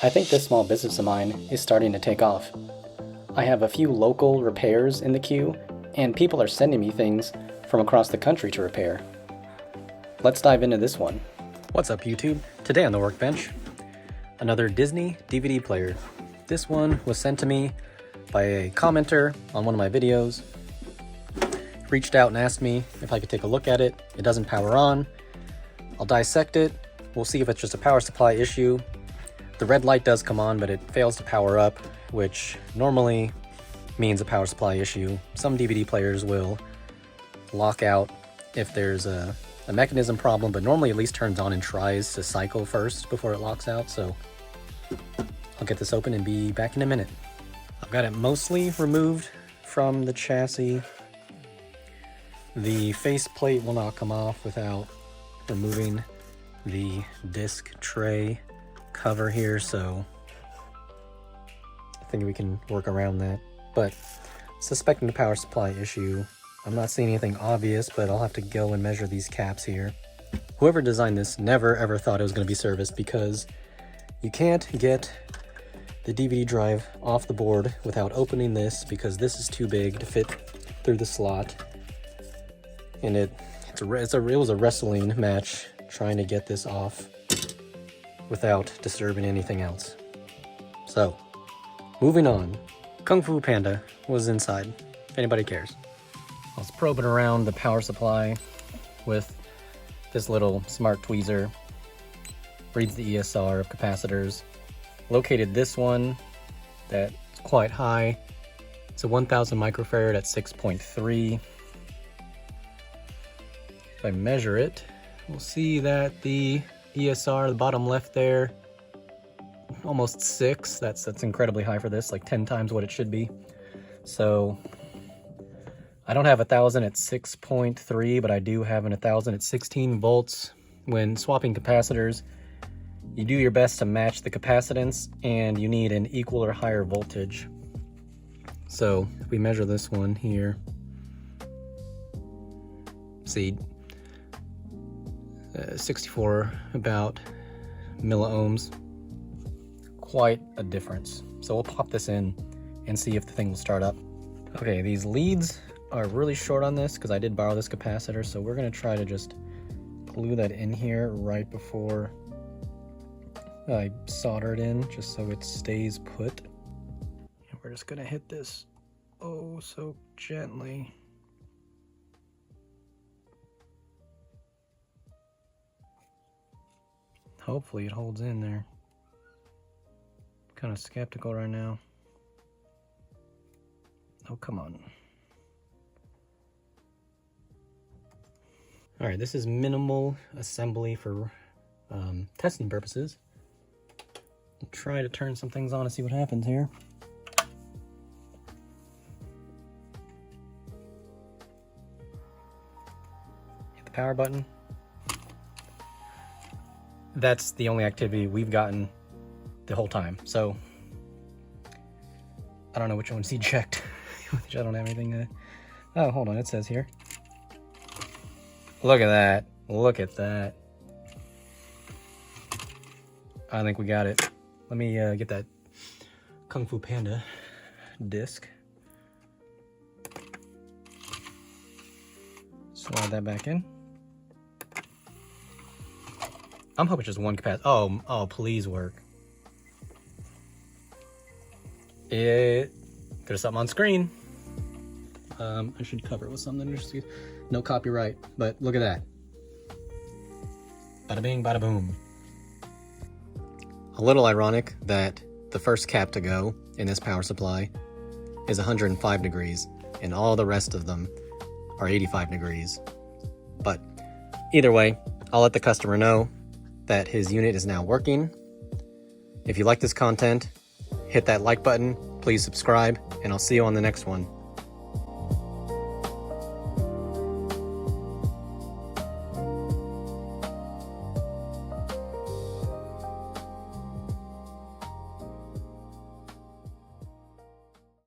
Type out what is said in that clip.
I think this small business of mine is starting to take off. I have a few local repairs in the queue, and people are sending me things from across the country to repair. Let's dive into this one. What's up, YouTube? Today on the workbench, another Disney DVD player. This one was sent to me by a commenter on one of my videos. Reached out and asked me if I could take a look at it. It doesn't power on. I'll dissect it. We'll see if it's just a power supply issue. The red light does come on, but it fails to power up, which normally means a power supply issue. Some DVD players will lock out if there's a mechanism problem, but normally at least turns on and tries to cycle first before it locks out. So I'll get this open and be back in a minute. I've got it mostly removed from the chassis. The faceplate will not come off without removing the disc tray cover here, so I think we can work around that. But suspecting a power supply issue, I'm not seeing anything obvious, but I'll have to go and measure these caps here. Whoever designed this never ever thought it was going to be serviced, because you can't get the DVD drive off the board without opening this, because this is too big to fit through the slot. And it was a wrestling match trying to get this off without disturbing anything else. So, moving on. Kung Fu Panda was inside, if anybody cares. I was probing around the power supply with this little smart tweezer. Reads the ESR of capacitors. Located this one that's quite high. It's a 1000 microfarad at 6.3. If I measure it, we'll see that the ESR, the bottom left there, almost 6. That's incredibly high for this, like 10 times what it should be. So I don't have 1000 at 6.3, but I do have an 1000 at 16 volts. When swapping capacitors, you do your best to match the capacitance, and you need an equal or higher voltage. So if we measure this one here, see, 64 about milliohms, quite a difference. So we'll pop this in and see if the thing will start up. Okay, these leads are really short on this because I did borrow this capacitor, so we're gonna try to just glue that in here right before I solder it in, just so it stays put. And we're just gonna hit this oh so gently. Hopefully it holds in there. Kind of skeptical right now. Oh, come on. All right, this is minimal assembly for testing purposes. I'll try to turn some things on and see what happens here. Hit the power button. That's the only activity we've gotten the whole time. So I don't know which one's eject. Which I don't have anything. Oh, hold on. It says here. Look at that. Look at that. I think we got it. Let me get that Kung Fu Panda disc. Slide that back in. I'm hoping just one capacitor. Oh, please work. There's something on screen. I should cover it with something. Just no copyright, but look at that. Bada bing, bada boom. A little ironic that the first cap to go in this power supply is 105 degrees, and all the rest of them are 85 degrees. But either way, I'll let the customer know that his unit is now working. If you like this content, hit that like button, please subscribe, and I'll see you on the next one.